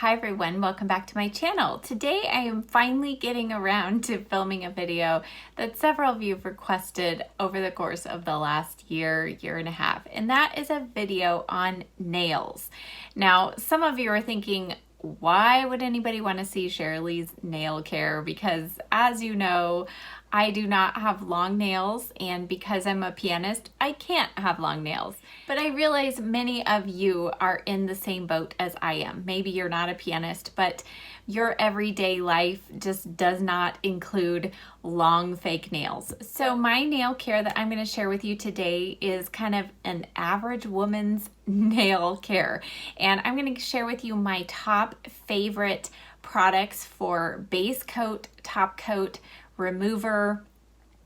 Hi everyone, welcome back to my channel. Today I am finally getting around to filming a video that several of you have requested over the course of the last year and a half, and that is a video on nails. Now, some of you are thinking, why would anybody want to see Shirley's nail care? Because as you know, I do not have long nails, and because I'm a pianist, I can't have long nails. But I realize many of you are in the same boat as I am. Maybe you're not a pianist, but your everyday life just does not include long fake nails. So my nail care that I'm going to share with you today is kind of an average woman's nail care. And I'm going to share with you my top favorite products for base coat, top coat, remover,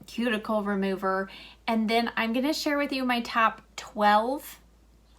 cuticle remover, and then I'm going to share with you my top 12.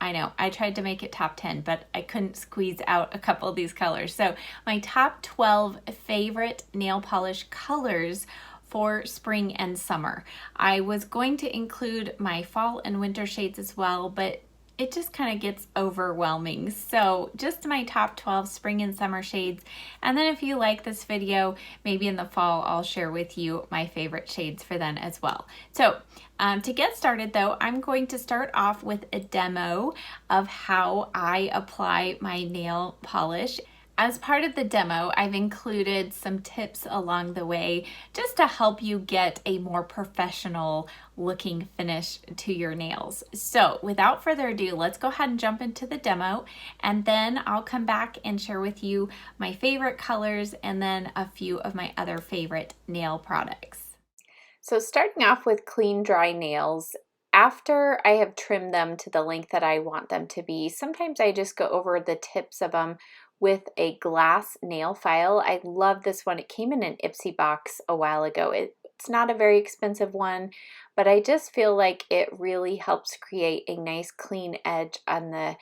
I know, I tried to make it top 10, but I couldn't squeeze out a couple of these colors. So my top 12 favorite nail polish colors for spring and summer. I was going to include my fall and winter shades as well, but it just kind of gets overwhelming. So just my top 12 spring and summer shades. And then if you like this video, maybe in the fall, I'll share with you my favorite shades for then as well. So to get started though, I'm going to start off with a demo of how I apply my nail polish. As part of the demo, I've included some tips along the way just to help you get a more professional looking finish to your nails. So without further ado, let's go ahead and jump into the demo, and then I'll come back and share with you my favorite colors and then a few of my other favorite nail products. So starting off with clean, dry nails, after I have trimmed them to the length that I want them to be, sometimes I just go over the tips of them with a glass nail file. I love this one. It came in an Ipsy box a while ago. It's not a very expensive one, but I just feel like it really helps create a nice clean edge on the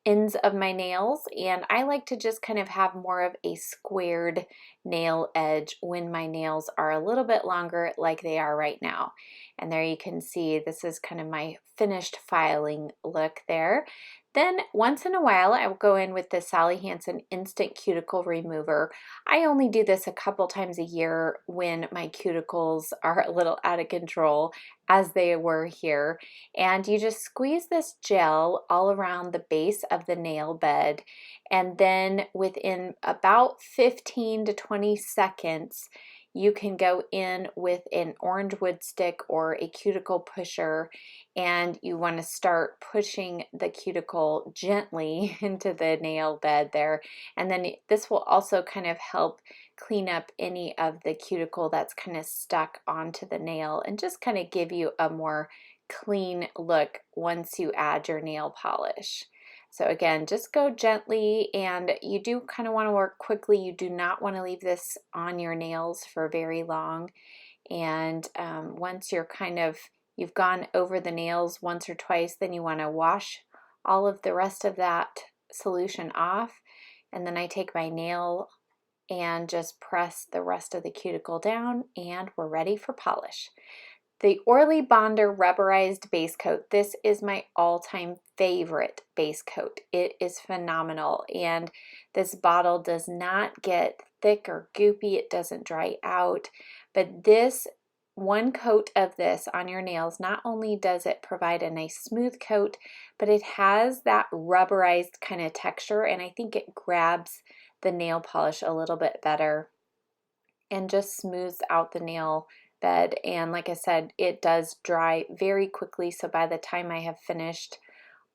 ends of my nails, and I like to just kind of have more of a squared nail edge when my nails are a little bit longer like they are right now. And there you can see this is kind of my finished filing look there. Then once in a while I will go in with the Sally Hansen Instant Cuticle Remover. I only do this a couple times a year when my cuticles are a little out of control, as they were here. And you just squeeze this gel all around the base of the nail bed, and then within about 15 to 20 seconds you can go in with an orange wood stick or a cuticle pusher, and you want to start pushing the cuticle gently into the nail bed there. And then this will also kind of help clean up any of the cuticle that's kind of stuck onto the nail and just kind of give you a more clean look once you add your nail polish. So again, just go gently, and you do kind of want to work quickly. You do not want to leave this on your nails for very long. And once you've gone over the nails once or twice, then you want to wash all of the rest of that solution off. And then I take my nail and just press the rest of the cuticle down, and we're ready for polish. The Orly Bonder Rubberized Base Coat. This is my all-time favorite base coat. It is phenomenal, and this bottle does not get thick or goopy. It doesn't dry out, but this one coat of this on your nails, not only does it provide a nice smooth coat, but it has that rubberized kind of texture, and I think it grabs the nail polish a little bit better and just smooths out the nail bed. And like I said, it does dry very quickly, so by the time I have finished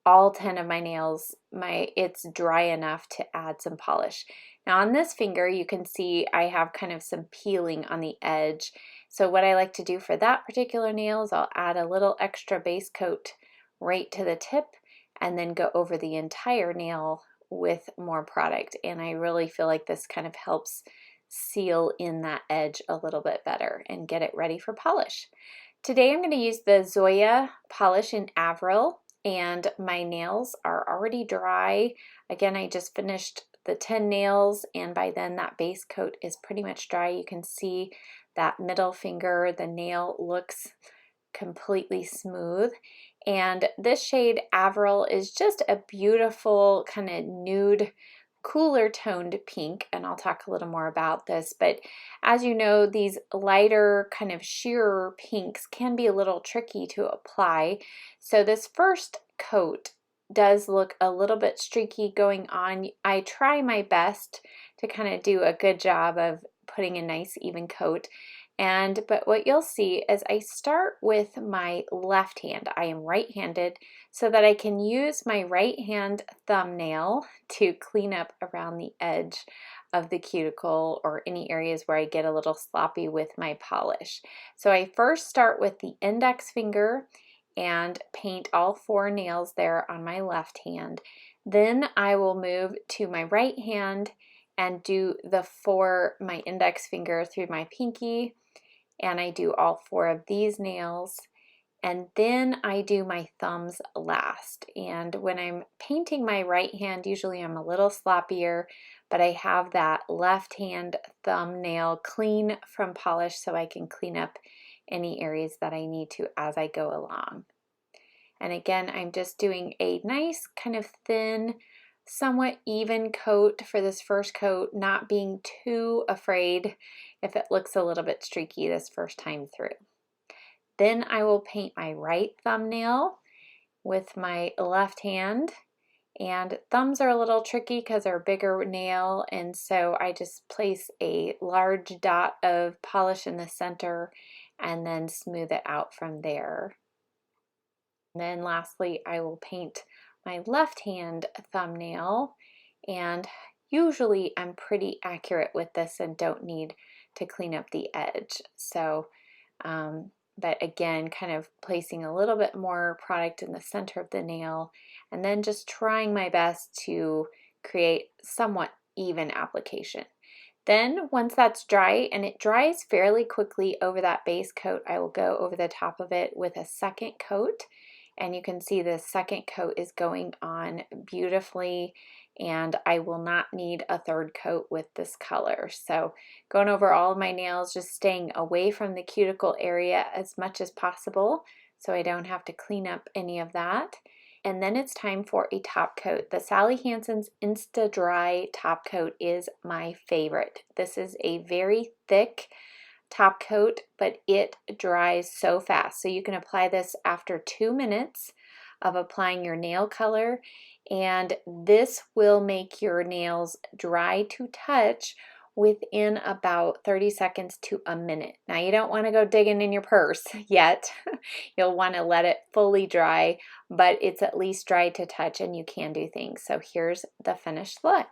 all 10 of my nails, it's dry enough to add some polish. Now on this finger you can see I have kind of some peeling on the edge, so what I like to do for that particular nail is I'll add a little extra base coat right to the tip and then go over the entire nail with more product, and I really feel like this kind of helps seal in that edge a little bit better and get it ready for polish. Today I'm going to use the Zoya polish in Avril, and my nails are already dry. Again, I just finished the 10 nails, and by then that base coat is pretty much dry. You can see that middle finger, the nail looks completely smooth. And this shade Avril is just a beautiful kind of nude cooler toned pink, and I'll talk a little more about this, but as you know, these lighter kind of sheerer pinks can be a little tricky to apply. So this first coat does look a little bit streaky going on. I try my best to kind of do a good job of putting a nice even coat. But what you'll see is I start with my left hand. I am right-handed, so that I can use my right hand thumbnail to clean up around the edge of the cuticle or any areas where I get a little sloppy with my polish. So I first start with the index finger and paint all 4 nails there on my left hand. Then I will move to my right hand and do my index finger through my pinky, and I do all 4 of these nails, and then I do my thumbs last. And when I'm painting my right hand, usually I'm a little sloppier, but I have that left hand thumbnail clean from polish so I can clean up any areas that I need to as I go along. And again, I'm just doing a nice kind of thin, somewhat even coat for this first coat, not being too afraid if it looks a little bit streaky this first time through. Then I will paint my right thumbnail with my left hand, and thumbs are a little tricky because they're a bigger nail, and so I just place a large dot of polish in the center and then smooth it out from there. And then lastly, I will paint my left hand thumbnail, and usually I'm pretty accurate with this and don't need to clean up the edge. So, but again, kind of placing a little bit more product in the center of the nail, and then just trying my best to create somewhat even application. Then once that's dry, and it dries fairly quickly over that base coat, I will go over the top of it with a second coat. And you can see the second coat is going on beautifully, and I will not need a third coat with this color. So going over all of my nails, just staying away from the cuticle area as much as possible so I don't have to clean up any of that. And then it's time for a top coat. The Sally Hansen's Insta Dry top coat is my favorite. This is a very thick top coat, but it dries so fast. So you can apply this after 2 minutes of applying your nail color, and this will make your nails dry to touch within about 30 seconds to a minute. Now you don't want to go digging in your purse yet. You'll want to let it fully dry, but it's at least dry to touch and you can do things. So here's the finished look.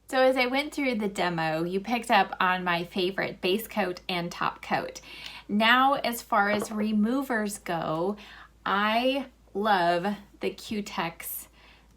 So as I went through the demo, you picked up on my favorite base coat and top coat. Now, as far as removers go, I love the Q-Tex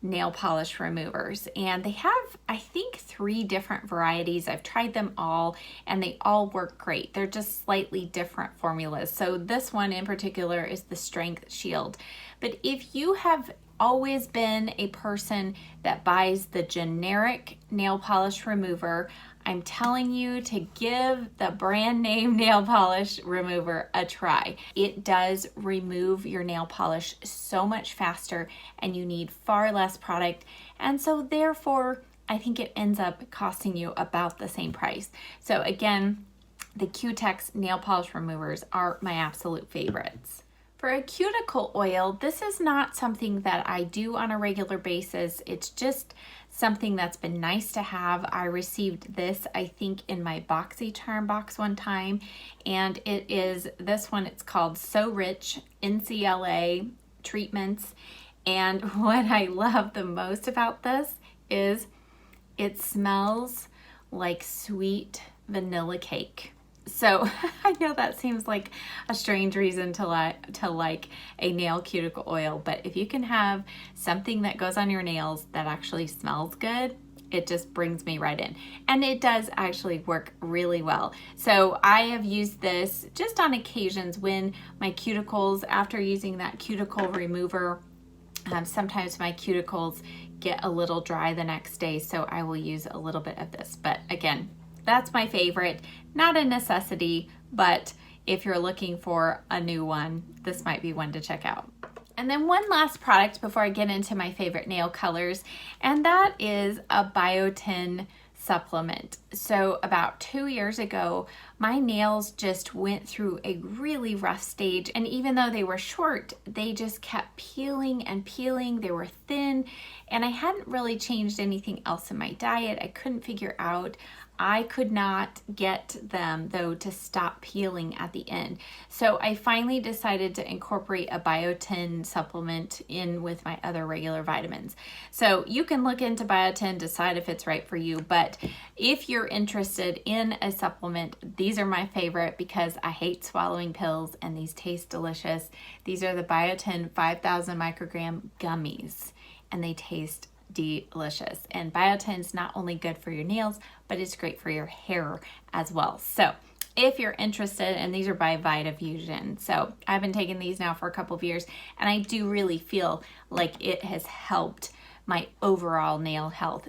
nail polish removers, and they have, I think, 3 different varieties. I've tried them all and they all work great. They're just slightly different formulas. So this one in particular is the Strength Shield. But if you have always been a person that buys the generic nail polish remover, I'm telling you to give the brand name nail polish remover a try. It does remove your nail polish so much faster and you need far less product, and so therefore I think it ends up costing you about the same price. So again, the Q-Tex nail polish removers are my absolute favorites. For a cuticle oil, this is not something that I do on a regular basis. It's just something that's been nice to have. I received this, I think, in my BoxyCharm box one time, and it is this one. It's called So Rich NCLA Treatments, and what I love the most about this is it smells like sweet vanilla cake. So I know that seems like a strange reason to like a nail cuticle oil, but if you can have something that goes on your nails that actually smells good, it just brings me right in. And it does actually work really well. So I have used this just on occasions when my cuticles, after using that cuticle remover, sometimes my cuticles get a little dry the next day, so I will use a little bit of this. But again, that's my favorite. Not a necessity, but if you're looking for a new one, this might be one to check out. And then one last product before I get into my favorite nail colors, and that is a biotin supplement. So about 2 years ago, my nails just went through a really rough stage, and even though they were short, they just kept peeling and peeling. They were thin, and I hadn't really changed anything else in my diet. I couldn't figure out. I could not get them though to stop peeling at the end. So I finally decided to incorporate a biotin supplement in with my other regular vitamins. So you can look into biotin, decide if it's right for you, but if you're interested in a supplement, these are my favorite because I hate swallowing pills and these taste delicious. These are the biotin 5,000 microgram gummies, and they taste delicious. And biotin is not only good for your nails, but it's great for your hair as well. So if you're interested, and these are by VitaFusion, so I've been taking these now for a couple of years, and I do really feel like it has helped my overall nail health.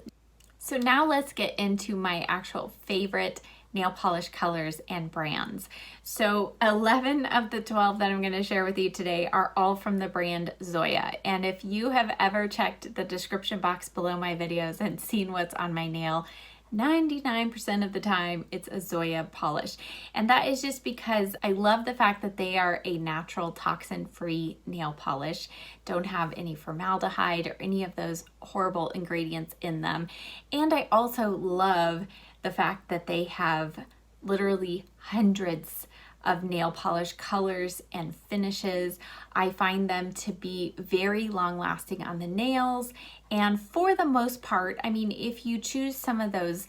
So now let's get into my actual favorite nail polish colors and brands. So 11 of the 12 that I'm going to share with you today are all from the brand Zoya. And if you have ever checked the description box below my videos and seen what's on my nail, 99% of the time it's a Zoya polish. And that is just because I love the fact that they are a natural toxin-free nail polish, don't have any formaldehyde or any of those horrible ingredients in them. And I also love the fact that they have literally hundreds of nail polish colors and finishes. I find them to be very long lasting on the nails, and for the most part, I mean, if you choose some of those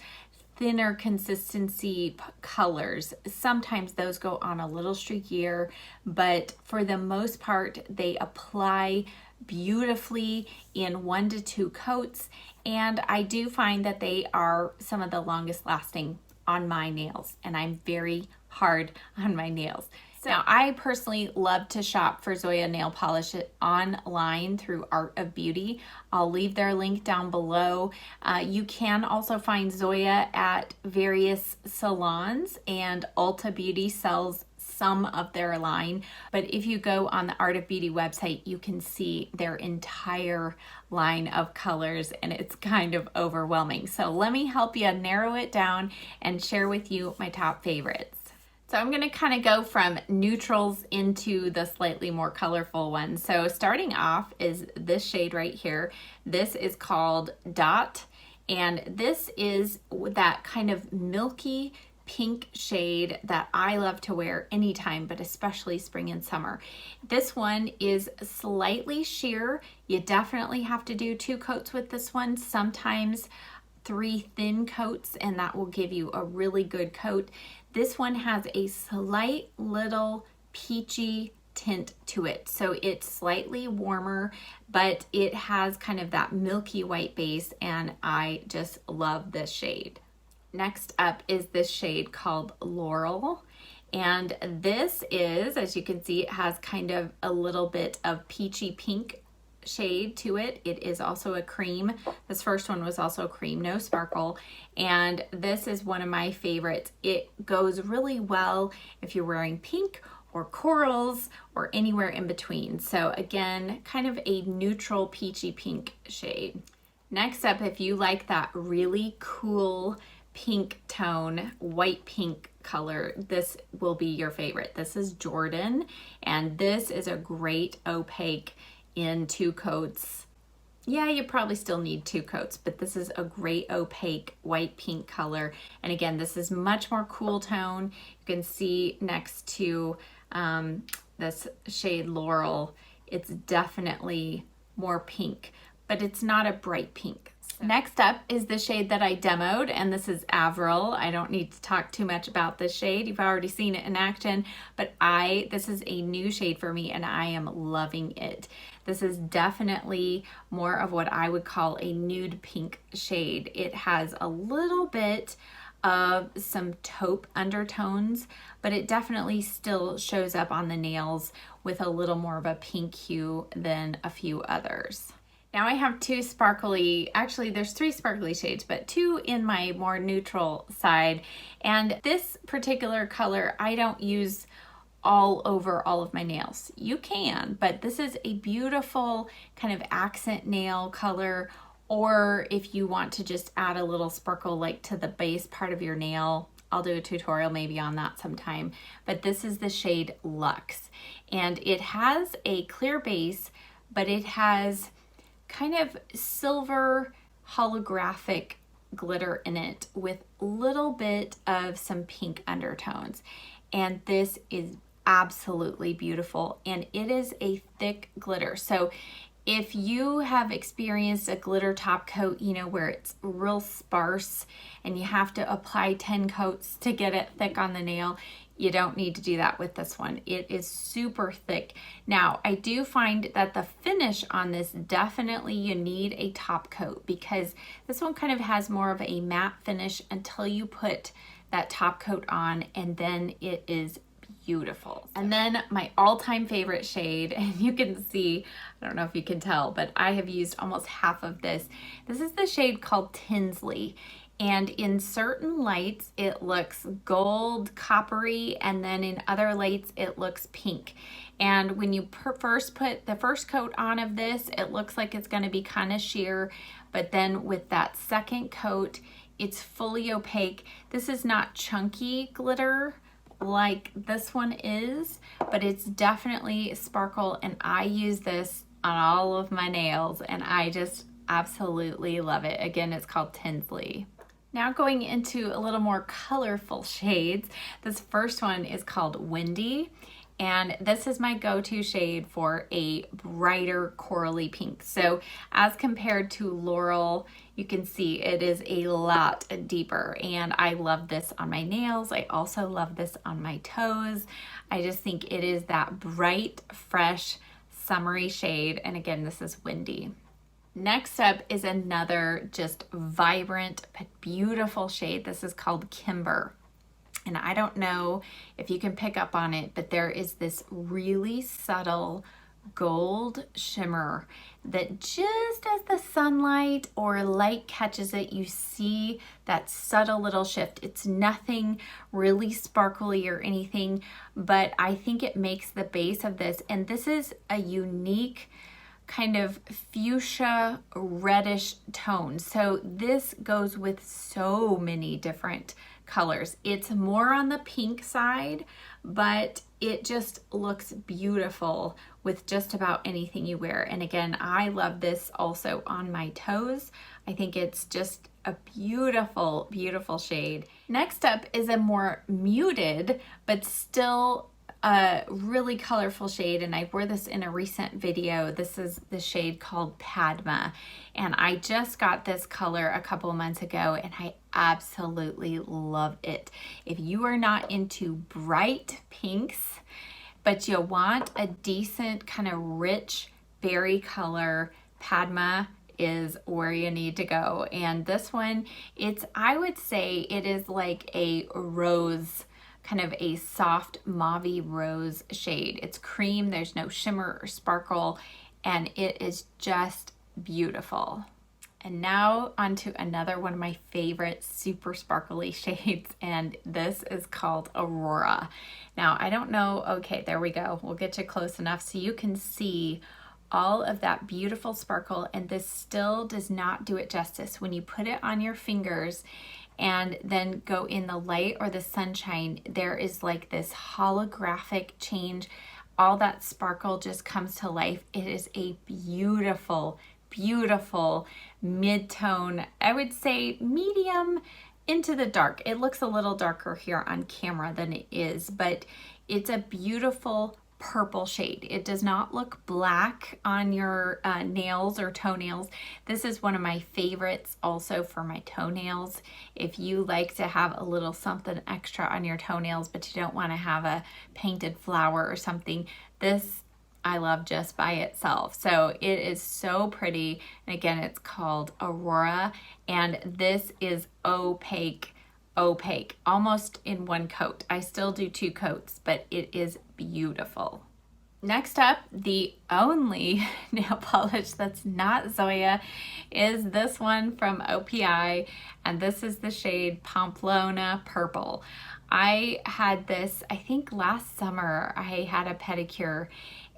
thinner consistency colors, sometimes those go on a little streakier, but for the most part, they apply beautifully in 1 to 2 coats, and I do find that they are some of the longest lasting on my nails, and I'm very hard on my nails. So now, I personally love to shop for Zoya nail polish online through Art of Beauty. I'll leave their link down below. You can also find Zoya at various salons, and Ulta Beauty sells some of their line, but if you go on the Art of Beauty website, you can see their entire line of colors, and it's kind of overwhelming. So let me help you narrow it down and share with you my top favorites. So I'm going to kind of go from neutrals into the slightly more colorful ones. So starting off is this shade right here. This is called Dot, and this is that kind of milky pink shade that I love to wear anytime, but especially spring and summer. This one is slightly sheer. You definitely have to do 2 coats with this one, sometimes 3 thin coats, and that will give you a really good coat. This one has a slight little peachy tint to it, so it's slightly warmer, but it has kind of that milky white base, and I just love this shade. Next up is this shade called Laurel, and this is, as you can see, it has kind of a little bit of peachy pink shade to it. It is also a cream. This first one was also a cream, no sparkle, and this is one of my favorites. It goes really well if you're wearing pink or corals or anywhere in between. So again, kind of a neutral peachy pink shade. Next up, if you like that really cool pink tone, white pink color, this will be your favorite. This is Jordan, and this is a great opaque in 2 coats. Yeah, you probably still need 2 coats, but this is a great opaque white pink color. And again, this is much more cool tone. You can see next to this shade Laurel, it's definitely more pink, but it's not a bright pink. Next up is the shade that I demoed, and this is Avril. I don't need to talk too much about this shade. You've already seen it in action, but this is a new shade for me, and I am loving it. This is definitely more of what I would call a nude pink shade. It has a little bit of some taupe undertones, but it definitely still shows up on the nails with a little more of a pink hue than a few others. Now I have 2 sparkly, actually there's 3 sparkly shades, but 2 in my more neutral side. And this particular color I don't use all over all of my nails. You can, but this is a beautiful kind of accent nail color, or if you want to just add a little sparkle like to the base part of your nail, I'll do a tutorial maybe on that sometime, but this is the shade Luxe, and it has a clear base, but it has kind of silver holographic glitter in it with a little bit of some pink undertones. And this is absolutely beautiful, and it is a thick glitter. So if you have experienced a glitter top coat, you know, where it's real sparse and you have to apply 10 coats to get it thick on the nail, you don't need to do that with this one. It is super thick. Now, I do find that the finish on this, definitely you need a top coat, because this one kind of has more of a matte finish until you put that top coat on, and then it is beautiful. And then my all-time favorite shade, and you can see, I don't know if you can tell, but I have used almost half of this. This is the shade called Tinsley. And in certain lights, it looks gold, coppery, and then in other lights, it looks pink. And when you first put the first coat on of this, it looks like it's gonna be kind of sheer, but then with that second coat, it's fully opaque. This is not chunky glitter like this one is, but it's definitely sparkle, and I use this on all of my nails, and I just absolutely love it. Again, it's called Tinsley. Now going into a little more colorful shades, this first one is called Windy, and this is my go-to shade for a brighter corally pink. So as compared to Laurel, you can see it is a lot deeper, and I love this on my nails. I also love this on my toes. I just think it is that bright, fresh, summery shade, and again, this is Windy. Next up is another just vibrant but beautiful shade. This is called Kimber. And I don't know if you can pick up on it, but there is this really subtle gold shimmer that just as the sunlight or light catches it, you see that subtle little shift. It's nothing really sparkly or anything, but I think it makes the base of this, and this is a unique kind of fuchsia reddish tone. So this goes with so many different colors. It's more on the pink side, but it just looks beautiful with just about anything you wear. And again, I love this also on my toes. I think it's just a beautiful, beautiful shade. Next up is a more muted, but still a really colorful shade, and I wore this in a recent video. This is the shade called Padma, and I just got this color a couple months ago, and I absolutely love it. If you are not into bright pinks, but you want a decent kind of rich berry color, Padma is where you need to go. And this one, I would say it is like a rose, kind of a soft mauvey rose shade. It's cream, there's no shimmer or sparkle, and it is just beautiful. And now onto another one of my favorite super sparkly shades, and this is called Aurora. Now, I don't know, okay, there we go. We'll get you close enough so you can see all of that beautiful sparkle, and this still does not do it justice. When you put it on your fingers and then go in the light or the sunshine, there is like this holographic change. All that sparkle just comes to life. It is a beautiful, beautiful mid-tone, I would say medium into the dark. It looks a little darker here on camera than it is, but it's a beautiful purple shade. It does not look black on your nails or toenails. This is one of my favorites also for my toenails. If you like to have a little something extra on your toenails, but you don't want to have a painted flower or something, this I love just by itself. So it is so pretty. And again, it's called Aurora, and this is opaque, almost in one coat. I still do 2 coats, but it is beautiful. Next up, the only nail polish that's not Zoya is this one from OPI, and this is the shade Pamplona Purple. I had this, I think last summer, I had a pedicure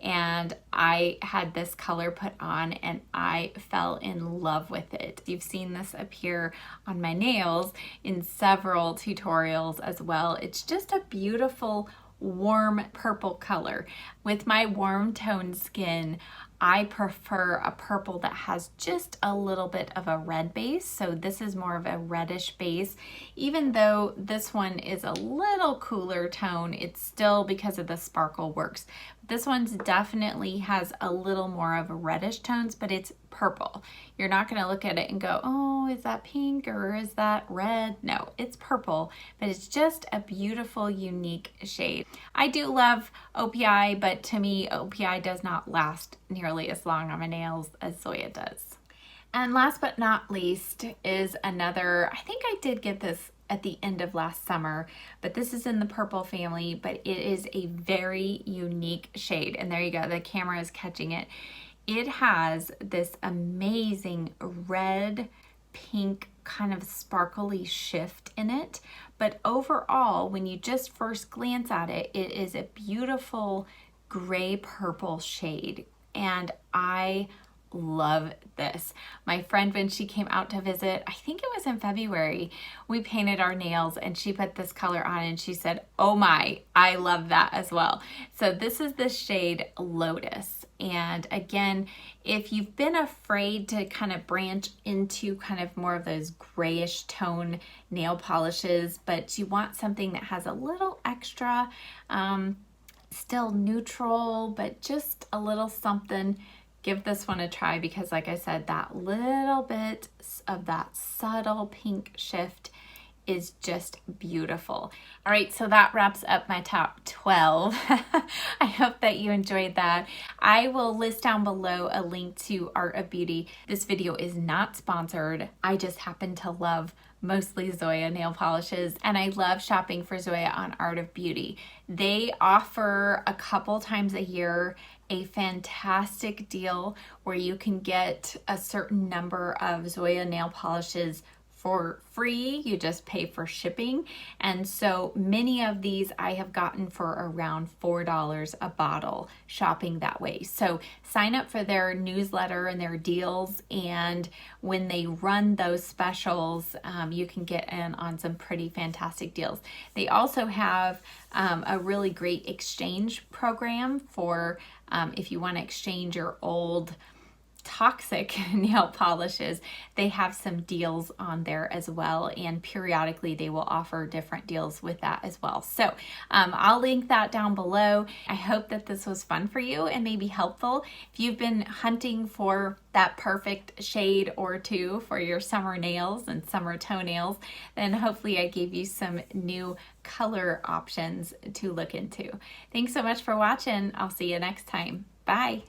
and I had this color put on and I fell in love with it. You've seen this appear on my nails in several tutorials as well. It's just a beautiful warm purple color. With my warm toned skin, I prefer a purple that has just a little bit of a red base. So this is more of a reddish base. Even though this one is a little cooler tone, it's still, because of the sparkle, works. This one's definitely has a little more of a reddish tones, but it's purple. You're not going to look at it and go, oh, is that pink or is that red? No, it's purple, but it's just a beautiful, unique shade. I do love OPI, but to me, OPI does not last nearly as long on my nails as Zoya does. And last but not least is another, I think I did get this at the end of last summer, but this is in the purple family, but it is a very unique shade. And there you go, the camera is catching it. It has this amazing red, pink, kind of sparkly shift in it. But overall, when you just first glance at it, it is a beautiful gray purple shade. And I love this. My friend, when she came out to visit, I think it was in February, we painted our nails and she put this color on and she said, oh my, I love that as well. So this is the shade Lotus. And again, if you've been afraid to kind of branch into kind of more of those grayish tone nail polishes, but you want something that has a little extra, still neutral, but just a little something, give this one a try, because like I said, that little bit of that subtle pink shift is just beautiful. All right, so that wraps up my top 12. I hope that you enjoyed that. I will list down below a link to Art of Beauty. This video is not sponsored. I just happen to love mostly Zoya nail polishes, and I love shopping for Zoya on Art of Beauty. They offer a couple times a year a fantastic deal where you can get a certain number of Zoya nail polishes for free. You just pay for shipping. And so many of these I have gotten for around $4 a bottle shopping that way. So sign up for their newsletter and their deals, and when they run those specials, you can get in on some pretty fantastic deals. They also have a really great exchange program for if you want to exchange your old toxic nail polishes. They have some deals on there as well, and periodically they will offer different deals with that as well. So I'll link that down below. I hope that this was fun for you and maybe helpful. If you've been hunting for that perfect shade or two for your summer nails and summer toenails, then hopefully I gave you some new color options to look into. Thanks so much for watching. I'll see you next time. Bye.